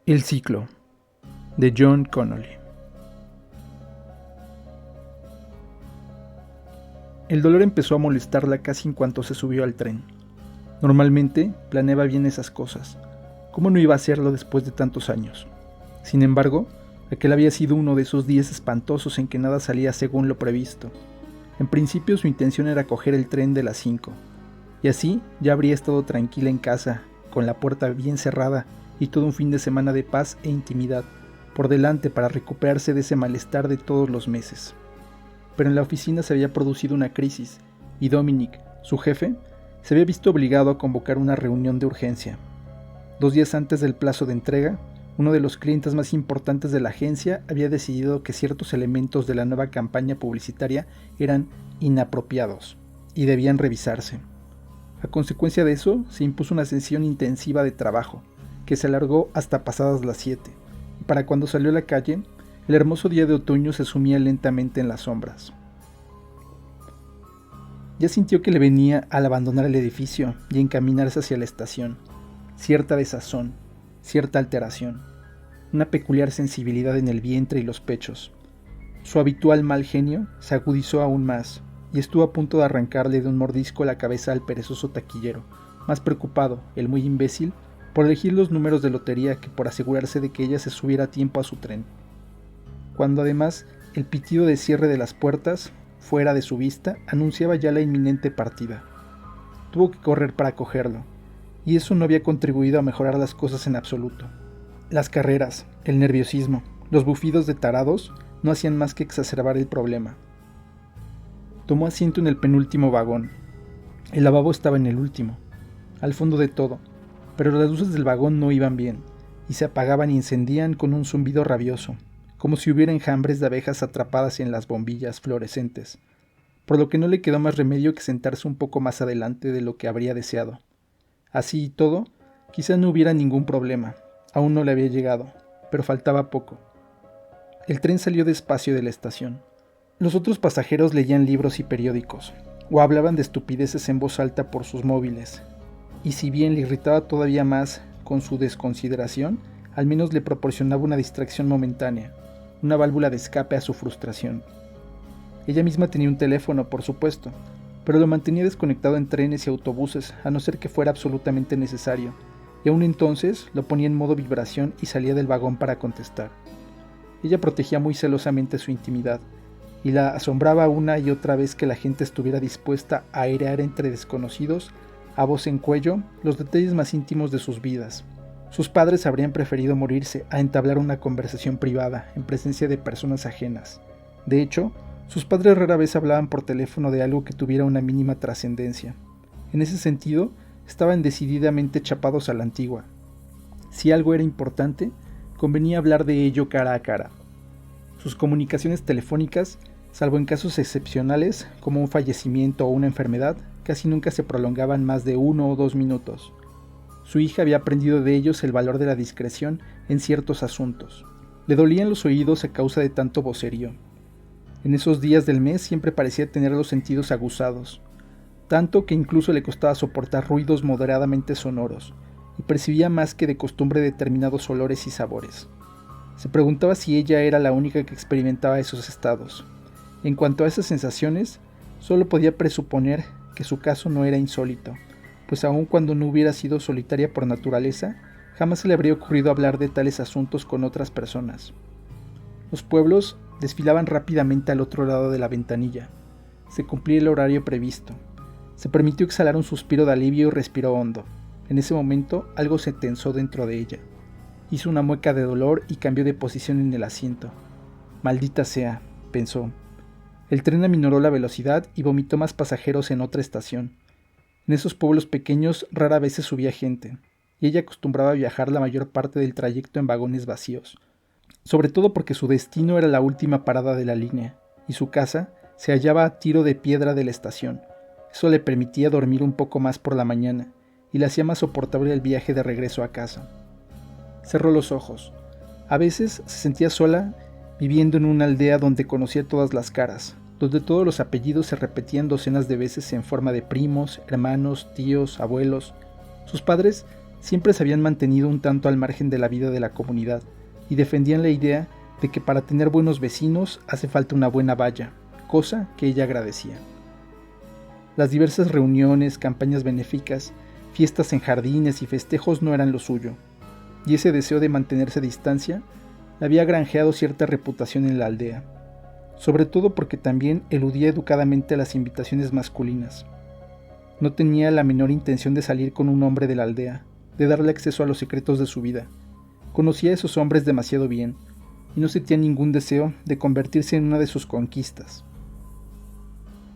El ciclo, de John Connolly. El dolor empezó a molestarla casi en cuanto se subió al tren. Normalmente planeaba bien esas cosas. ¿Cómo no iba a hacerlo después de tantos años? Sin embargo, aquel había sido uno de esos días espantosos en que nada salía según lo previsto. En principio su intención era coger el tren de las 5, y así ya habría estado tranquila en casa, con la puerta bien cerrada y todo un fin de semana de paz e intimidad por delante para recuperarse de ese malestar de todos los meses. Pero en la oficina se había producido una crisis, y Dominic, su jefe, se había visto obligado a convocar una reunión de urgencia. 2 días antes del plazo de entrega, uno de los clientes más importantes de la agencia había decidido que ciertos elementos de la nueva campaña publicitaria eran inapropiados y debían revisarse. A consecuencia de eso, se impuso una sesión intensiva de trabajo, que se alargó hasta pasadas las 7, y para cuando salió a la calle, el hermoso día de otoño se sumía lentamente en las sombras. Ya sintió que le venía al abandonar el edificio y encaminarse hacia la estación, cierta desazón, cierta alteración, una peculiar sensibilidad en el vientre y los pechos. Su habitual mal genio se agudizó aún más, y estuvo a punto de arrancarle de un mordisco la cabeza al perezoso taquillero, más preocupado, el muy imbécil, por elegir los números de lotería que por asegurarse de que ella se subiera a tiempo a su tren. Cuando además el pitido de cierre de las puertas, fuera de su vista, anunciaba ya la inminente partida. Tuvo que correr para cogerlo, y eso no había contribuido a mejorar las cosas en absoluto. Las carreras, el nerviosismo, los bufidos de tarados no hacían más que exacerbar el problema. Tomó asiento en el penúltimo vagón. El lavabo estaba en el último, al fondo de todo, pero las luces del vagón no iban bien, y se apagaban y encendían con un zumbido rabioso, como si hubiera enjambres de abejas atrapadas en las bombillas fluorescentes, por lo que no le quedó más remedio que sentarse un poco más adelante de lo que habría deseado. Así y todo, quizá no hubiera ningún problema, aún no le había llegado, pero faltaba poco. El tren salió despacio de la estación. Los otros pasajeros leían libros y periódicos, o hablaban de estupideces en voz alta por sus móviles, y si bien le irritaba todavía más con su desconsideración, al menos le proporcionaba una distracción momentánea, una válvula de escape a su frustración. Ella misma tenía un teléfono, por supuesto, pero lo mantenía desconectado en trenes y autobuses, a no ser que fuera absolutamente necesario, y aún entonces lo ponía en modo vibración y salía del vagón para contestar. Ella protegía muy celosamente su intimidad, y la asombraba una y otra vez que la gente estuviera dispuesta a airear entre desconocidos, a voz en cuello, los detalles más íntimos de sus vidas. Sus padres habrían preferido morirse a entablar una conversación privada en presencia de personas ajenas. De hecho, sus padres rara vez hablaban por teléfono de algo que tuviera una mínima trascendencia. En ese sentido, estaban decididamente chapados a la antigua. Si algo era importante, convenía hablar de ello cara a cara. Sus comunicaciones telefónicas, salvo en casos excepcionales como un fallecimiento o una enfermedad, casi nunca se prolongaban más de 1 o 2 minutos. Su hija había aprendido de ellos el valor de la discreción en ciertos asuntos. Le dolían los oídos a causa de tanto vocerío. En esos días del mes siempre parecía tener los sentidos aguzados, tanto que incluso le costaba soportar ruidos moderadamente sonoros, y percibía más que de costumbre determinados olores y sabores. Se preguntaba si ella era la única que experimentaba esos estados. En cuanto a esas sensaciones, solo podía presuponer que su caso no era insólito, pues aun cuando no hubiera sido solitaria por naturaleza, jamás se le habría ocurrido hablar de tales asuntos con otras personas. Los pueblos desfilaban rápidamente al otro lado de la ventanilla. Se cumplía el horario previsto. Se permitió exhalar un suspiro de alivio y respiró hondo. En ese momento algo se tensó dentro de ella. Hizo una mueca de dolor y cambió de posición en el asiento. Maldita sea, pensó. El tren aminoró la velocidad y vomitó más pasajeros en otra estación. En esos pueblos pequeños rara vez se subía gente, y ella acostumbraba a viajar la mayor parte del trayecto en vagones vacíos, sobre todo porque su destino era la última parada de la línea, y su casa se hallaba a tiro de piedra de la estación. Eso le permitía dormir un poco más por la mañana, y le hacía más soportable el viaje de regreso a casa. Cerró los ojos. A veces se sentía sola, viviendo en una aldea donde conocía todas las caras, donde todos los apellidos se repetían docenas de veces en forma de primos, hermanos, tíos, abuelos. Sus padres siempre se habían mantenido un tanto al margen de la vida de la comunidad y defendían la idea de que para tener buenos vecinos hace falta una buena valla, cosa que ella agradecía. Las diversas reuniones, campañas benéficas, fiestas en jardines y festejos no eran lo suyo, y ese deseo de mantenerse a distancia le había granjeado cierta reputación en la aldea, sobre todo porque también eludía educadamente las invitaciones masculinas. No tenía la menor intención de salir con un hombre de la aldea, de darle acceso a los secretos de su vida. Conocía a esos hombres demasiado bien, y no sentía ningún deseo de convertirse en una de sus conquistas.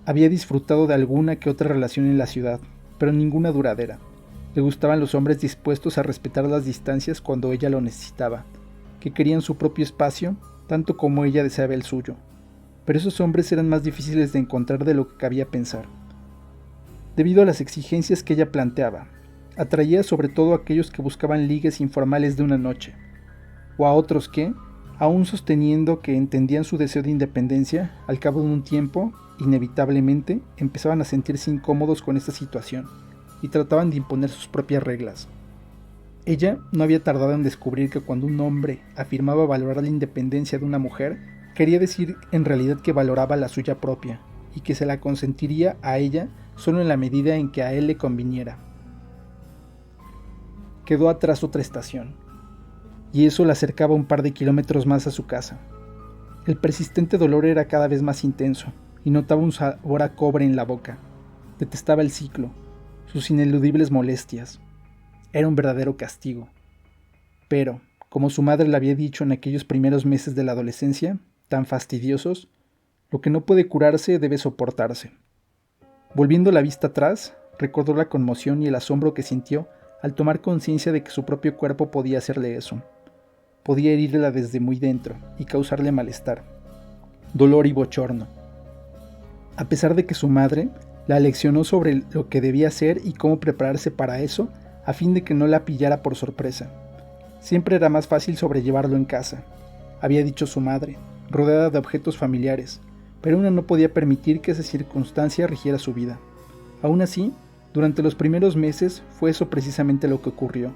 Había disfrutado de alguna que otra relación en la ciudad, pero ninguna duradera. Le gustaban los hombres dispuestos a respetar las distancias cuando ella lo necesitaba, que querían su propio espacio, tanto como ella deseaba el suyo. Pero esos hombres eran más difíciles de encontrar de lo que cabía pensar. Debido a las exigencias que ella planteaba, atraía sobre todo a aquellos que buscaban ligues informales de una noche, o a otros que, aún sosteniendo que entendían su deseo de independencia, al cabo de un tiempo, inevitablemente, empezaban a sentirse incómodos con esta situación y trataban de imponer sus propias reglas. Ella no había tardado en descubrir que cuando un hombre afirmaba valorar la independencia de una mujer, quería decir en realidad que valoraba la suya propia y que se la consentiría a ella solo en la medida en que a él le conviniera. Quedó atrás otra estación, y eso la acercaba un par de kilómetros más a su casa. El persistente dolor era cada vez más intenso, y notaba un sabor a cobre en la boca. Detestaba el ciclo, sus ineludibles molestias. Era un verdadero castigo. Pero, como su madre le había dicho en aquellos primeros meses de la adolescencia, tan fastidiosos, lo que no puede curarse debe soportarse. Volviendo la vista atrás, recordó la conmoción y el asombro que sintió al tomar conciencia de que su propio cuerpo podía hacerle eso. Podía herirla desde muy dentro y causarle malestar, dolor y bochorno. A pesar de que su madre la leccionó sobre lo que debía hacer y cómo prepararse para eso, a fin de que no la pillara por sorpresa. Siempre era más fácil sobrellevarlo en casa, había dicho su madre, rodeada de objetos familiares, pero una no podía permitir que esa circunstancia rigiera su vida. Aún así, durante los primeros meses fue eso precisamente lo que ocurrió.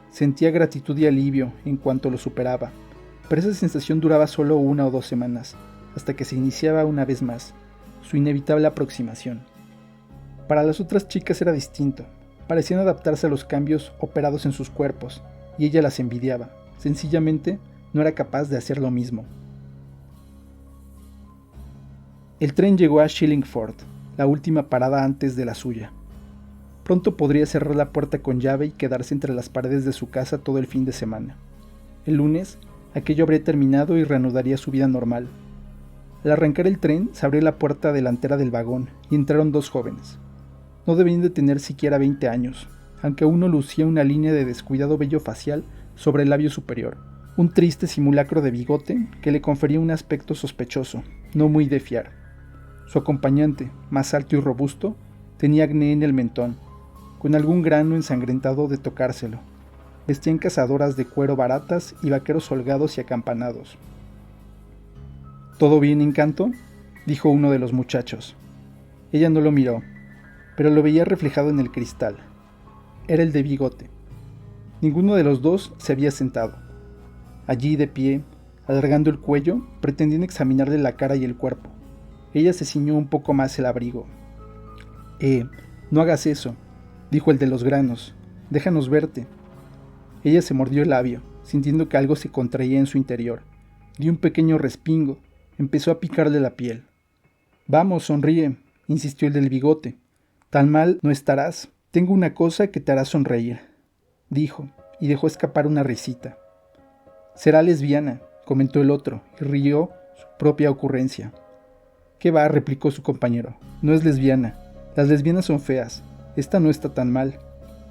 Sentía gratitud y alivio en cuanto lo superaba, pero esa sensación duraba solo 1 o 2 semanas, hasta que se iniciaba una vez más, su inevitable aproximación. Para las otras chicas era distinto, parecían adaptarse a los cambios operados en sus cuerpos, y ella las envidiaba, sencillamente no era capaz de hacer lo mismo. El tren llegó a Shillingford, la última parada antes de la suya. Pronto podría cerrar la puerta con llave y quedarse entre las paredes de su casa todo el fin de semana. El lunes, aquello habría terminado y reanudaría su vida normal. Al arrancar el tren, se abrió la puerta delantera del vagón y entraron 2 jóvenes. No debían de tener siquiera 20 años, aunque uno lucía una línea de descuidado vello facial sobre el labio superior, un triste simulacro de bigote que le confería un aspecto sospechoso, no muy de fiar. Su acompañante, más alto y robusto, tenía acné en el mentón, con algún grano ensangrentado de tocárselo. Vestían cazadoras de cuero baratas y vaqueros holgados y acampanados. ¿Todo bien, Encanto?, dijo uno de los muchachos. Ella no lo miró, pero lo veía reflejado en el cristal. Era el de Bigote. Ninguno de los dos se había sentado. Allí, de pie, alargando el cuello, pretendían examinarle la cara y el cuerpo. Ella se ciñó un poco más el abrigo. No hagas eso, dijo el de los granos. Déjanos verte. Ella se mordió el labio, sintiendo que algo se contraía en su interior. Dio un pequeño respingo. Empezó a picarle la piel. Vamos, sonríe, insistió el del bigote. Tan mal no estarás. Tengo una cosa que te hará sonreír, dijo, y dejó escapar una risita. Será lesbiana, comentó el otro, y rió su propia ocurrencia. ¿Qué va?, replicó su compañero. No es lesbiana. Las lesbianas son feas. Esta no está tan mal.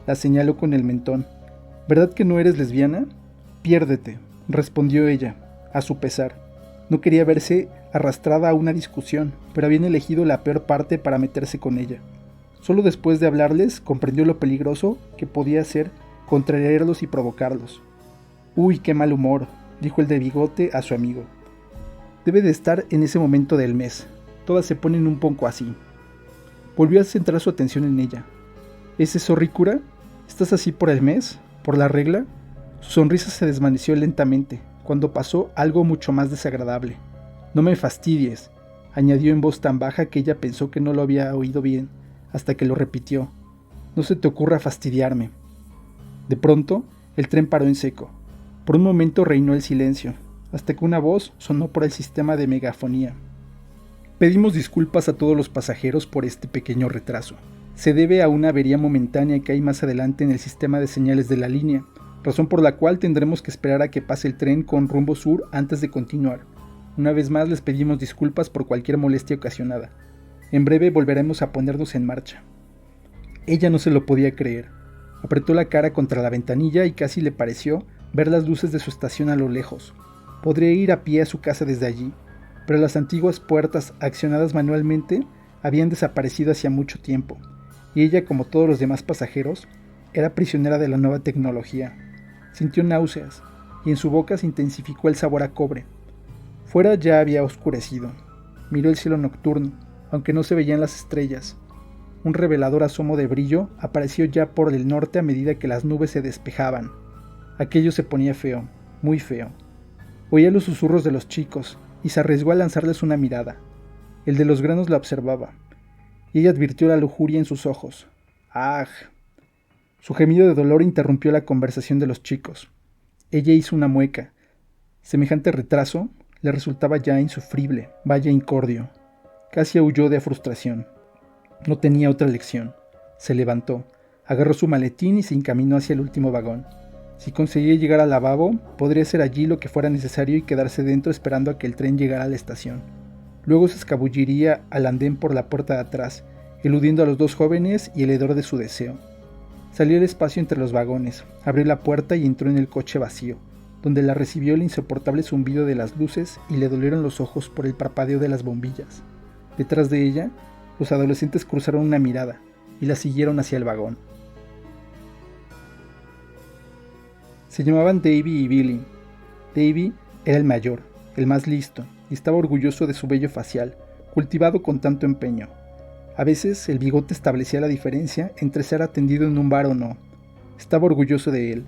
La señaló con el mentón. ¿Verdad que no eres lesbiana? Piérdete, respondió ella, a su pesar. No quería verse arrastrada a una discusión, pero habían elegido la peor parte para meterse con ella. Solo después de hablarles comprendió lo peligroso que podía ser contrariarlos y provocarlos. «Uy, qué mal humor», dijo el de bigote a su amigo. «Debe de estar en ese momento del mes. Todas se ponen un poco así». Volvió a centrar su atención en ella. «¿Es eso, Ricura?», ¿Estás así por el mes? ¿Por la regla? Su sonrisa se desvaneció lentamente, cuando pasó algo mucho más desagradable. No me fastidies, añadió en voz tan baja que ella pensó que no lo había oído bien, hasta que lo repitió. No se te ocurra fastidiarme. De pronto, el tren paró en seco. Por un momento reinó el silencio, hasta que una voz sonó por el sistema de megafonía. Pedimos disculpas a todos los pasajeros por este pequeño retraso. Se debe a una avería momentánea que hay más adelante en el sistema de señales de la línea, razón por la cual tendremos que esperar a que pase el tren con rumbo sur antes de continuar. Una vez más les pedimos disculpas por cualquier molestia ocasionada. En breve volveremos a ponernos en marcha. Ella no se lo podía creer. Apretó la cara contra la ventanilla y casi le pareció ver las luces de su estación a lo lejos. Podría ir a pie a su casa desde allí, pero las antiguas puertas, accionadas manualmente, habían desaparecido hacía mucho tiempo, y ella, como todos los demás pasajeros, era prisionera de la nueva tecnología. Sintió náuseas, y en su boca se intensificó el sabor a cobre. Fuera ya había oscurecido. Miró el cielo nocturno, aunque no se veían las estrellas. Un revelador asomo de brillo apareció ya por el norte a medida que las nubes se despejaban. Aquello se ponía feo, muy feo. Oía los susurros de los chicos, y se arriesgó a lanzarles una mirada. El de los granos la observaba, y ella advirtió la lujuria en sus ojos. ¡Ah! Su gemido de dolor interrumpió la conversación de los chicos. Ella hizo una mueca. Semejante retraso le resultaba ya insufrible, vaya incordio. Casi aulló de frustración. No tenía otra elección. Se levantó, agarró su maletín y se encaminó hacia el último vagón. Si conseguía llegar al lavabo, podría hacer allí lo que fuera necesario y quedarse dentro esperando a que el tren llegara a la estación. Luego se escabulliría al andén por la puerta de atrás, eludiendo a los dos jóvenes y el hedor de su deseo. Salió al espacio entre los vagones, abrió la puerta y entró en el coche vacío, donde la recibió el insoportable zumbido de las luces y le dolieron los ojos por el parpadeo de las bombillas. Detrás de ella, los adolescentes cruzaron una mirada y la siguieron hacia el vagón. Se llamaban Davy y Billy. Davy era el mayor, el más listo, y estaba orgulloso de su vello facial, cultivado con tanto empeño. A veces el bigote establecía la diferencia entre ser atendido en un bar o no. Estaba orgulloso de él.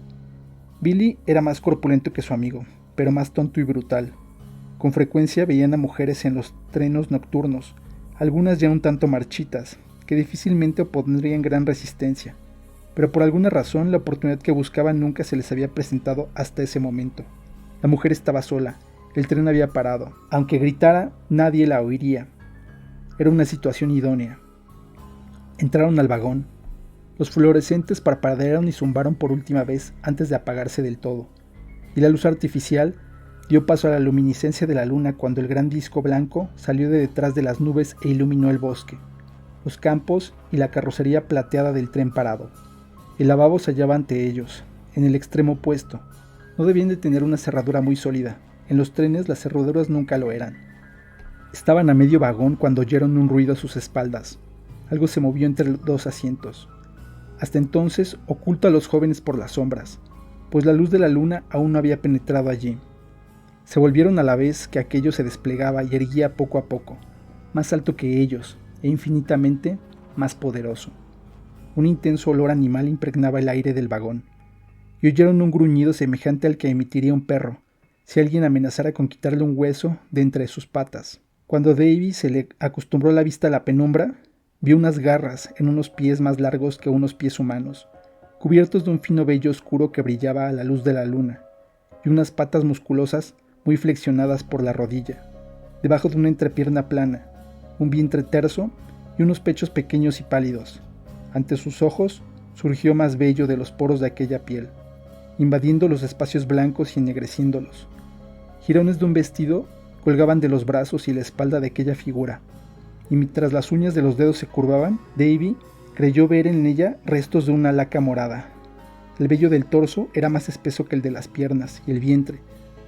Billy era más corpulento que su amigo, pero más tonto y brutal. Con frecuencia veían a mujeres en los trenes nocturnos, algunas ya un tanto marchitas, que difícilmente opondrían gran resistencia, pero por alguna razón la oportunidad que buscaban nunca se les había presentado hasta ese momento. La mujer estaba sola, el tren había parado, aunque gritara nadie la oiría. Era una situación idónea. Entraron al vagón. Los fluorescentes parpadearon y zumbaron por última vez antes de apagarse del todo, y la luz artificial dio paso a la luminiscencia de la luna cuando el gran disco blanco salió de detrás de las nubes e iluminó el bosque, los campos y la carrocería plateada del tren parado. El lavabo se hallaba ante ellos, en el extremo opuesto. No debían de tener una cerradura muy sólida. En los trenes las cerraduras nunca lo eran. Estaban a medio vagón cuando oyeron un ruido a sus espaldas. Algo se movió entre los dos asientos. Hasta entonces oculto a los jóvenes por las sombras, pues la luz de la luna aún no había penetrado allí. Se volvieron a la vez que aquello se desplegaba y erguía poco a poco, más alto que ellos e infinitamente más poderoso. Un intenso olor animal impregnaba el aire del vagón, y oyeron un gruñido semejante al que emitiría un perro, si alguien amenazara con quitarle un hueso de entre sus patas. Cuando Davy se le acostumbró la vista a la penumbra, vio unas garras en unos pies más largos que unos pies humanos, cubiertos de un fino vello oscuro que brillaba a la luz de la luna, y unas patas musculosas muy flexionadas por la rodilla, debajo de una entrepierna plana, un vientre terso y unos pechos pequeños y pálidos. Ante sus ojos surgió más vello de los poros de aquella piel, invadiendo los espacios blancos y ennegreciéndolos. Jirones de un vestido colgaban de los brazos y la espalda de aquella figura, y mientras las uñas de los dedos se curvaban, Davy creyó ver en ella restos de una laca morada. El vello del torso era más espeso que el de las piernas y el vientre,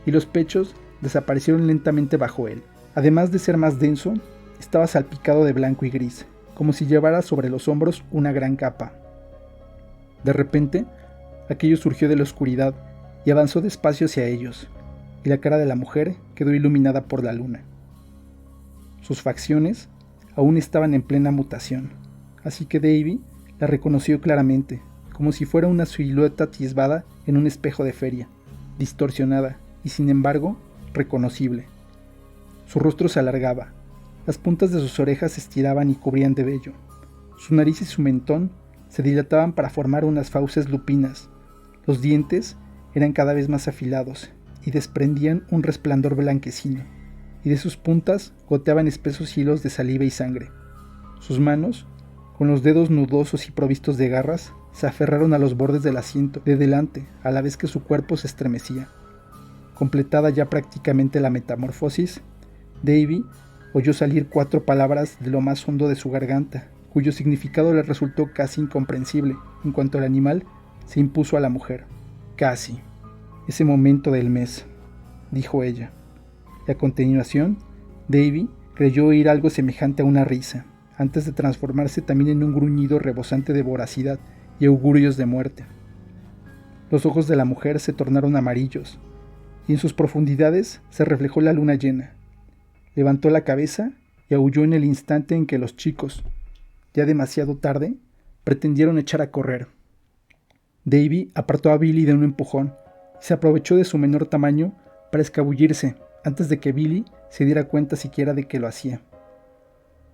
y los pechos desaparecieron lentamente bajo él. Además de ser más denso, estaba salpicado de blanco y gris, como si llevara sobre los hombros una gran capa. De repente, aquello surgió de la oscuridad y avanzó despacio hacia ellos, y la cara de la mujer quedó iluminada por la luna. Sus facciones aún estaban en plena mutación, así que Davy la reconoció claramente, como si fuera una silueta atisbada en un espejo de feria, distorsionada y sin embargo reconocible. Su rostro se alargaba, las puntas de sus orejas se estiraban y cubrían de vello. Su nariz y su mentón se dilataban para formar unas fauces lupinas. Los dientes eran cada vez más afilados y desprendían un resplandor blanquecino, y de sus puntas goteaban espesos hilos de saliva y sangre. Sus manos, con los dedos nudosos y provistos de garras, se aferraron a los bordes del asiento de delante a la vez que su cuerpo se estremecía. Completada ya prácticamente la metamorfosis, Davy oyó salir 4 palabras de lo más hondo de su garganta, cuyo significado le resultó casi incomprensible en cuanto el animal se impuso a la mujer. Casi. Ese momento del mes, dijo ella. Y a continuación, Davy creyó oír algo semejante a una risa, antes de transformarse también en un gruñido rebosante de voracidad y augurios de muerte. Los ojos de la mujer se tornaron amarillos, y en sus profundidades se reflejó la luna llena. Levantó la cabeza y aulló en el instante en que los chicos, ya demasiado tarde, pretendieron echar a correr. Davy apartó a Billy de un empujón y se aprovechó de su menor tamaño para escabullirse antes de que Billy se diera cuenta siquiera de que lo hacía.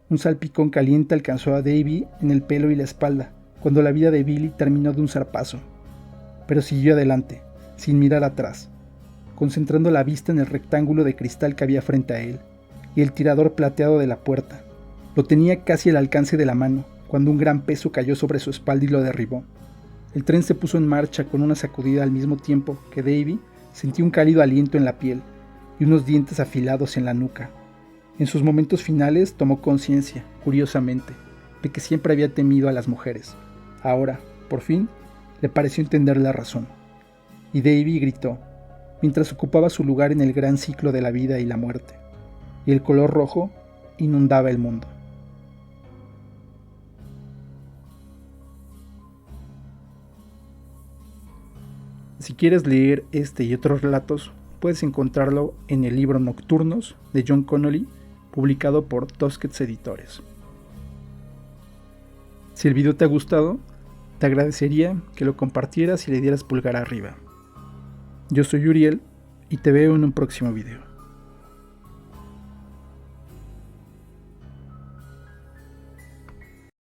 Un salpicón caliente alcanzó a Davy en el pelo y la espalda cuando la vida de Billy terminó de un zarpazo, pero siguió adelante, sin mirar atrás, concentrando la vista en el rectángulo de cristal que había frente a él y el tirador plateado de la puerta. Lo tenía casi al alcance de la mano cuando un gran peso cayó sobre su espalda y lo derribó. El tren se puso en marcha con una sacudida al mismo tiempo que Davy sintió un cálido aliento en la piel y unos dientes afilados en la nuca. En sus momentos finales tomó conciencia, curiosamente, de que siempre había temido a las mujeres. Ahora, por fin, le pareció entender la razón. Y Davy gritó, mientras ocupaba su lugar en el gran ciclo de la vida y la muerte, y el color rojo inundaba el mundo. Si quieres leer este y otros relatos, puedes encontrarlo en el libro Nocturnos de John Connolly, publicado por Tusquets Editores. Si el video te ha gustado, te agradecería que lo compartieras y le dieras pulgar arriba. Yo soy Uriel y te veo en un próximo video.